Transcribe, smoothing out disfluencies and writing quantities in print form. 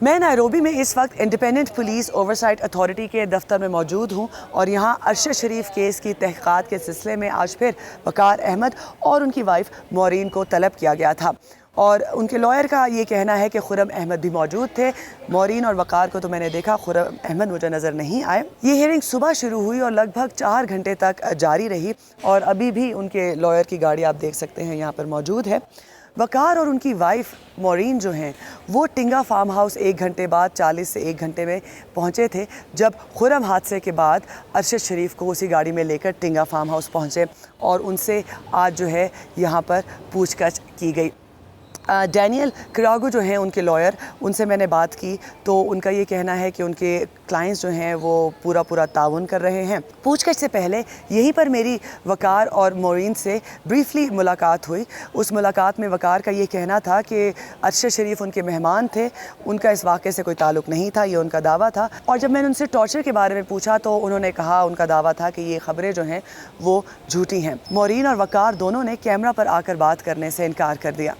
मैं नायरोबी में इस वक्त इंडिपेंडेंट पुलिस ओवरसाइट अथॉरिटी के दफ्तर में मौजूद हूँ और यहाँ अरशद शरीफ केस की तहक़ीक़ात के सिलसिले में आज फिर वक़ार अहमद और उनकी वाइफ मौरीन को तलब किया गया था और उनके लॉयर का ये कहना है कि खुर्रम अहमद भी मौजूद थे। मौरीन और वक़ार को तो मैंने देखा, खुर्रम अहमद मुझे नज़र नहीं आए। ये हियरिंग सुबह शुरू हुई और लगभग 4 घंटे तक जारी रही और अभी भी उनके लॉयर की गाड़ी आप देख सकते हैं यहाँ पर मौजूद है। वक़ार और उनकी वाइफ मौरीन जो हैं वो टिंगा फार्म हाउस 1 घंटे बाद 40 से 1 घंटे में पहुँचे थे, जब खुर्रम हादसे के बाद अरशद शरीफ को उसी गाड़ी में लेकर टिंगा फार्म हाउस पहुँचे और उनसे आज जो है यहाँ पर पूछताछ की गई। डैनियल क्रागो जो हैं उनके लॉयर, उनसे मैंने बात की तो उनका ये कहना है कि उनके क्लाइंट्स जो हैं वो पूरा ताउन कर रहे हैं। पूछताछ से पहले यहीं पर मेरी वक़ार और मौरीन से ब्रीफली मुलाकात हुई। उस मुलाकात में वक़ार का ये कहना था कि अरशद शरीफ उनके मेहमान थे, उनका इस वाक़े से कोई ताल्लुक़ नहीं था, ये उनका दावा था। और जब मैंने उनसे टॉर्चर के बारे में पूछा तो उन्होंने कहा, उनका दावा था कि ये ख़बरें जो हैं वो झूठी हैं। मौरीन और वक़ार दोनों ने कैमरा पर आकर बात करने से इनकार कर दिया।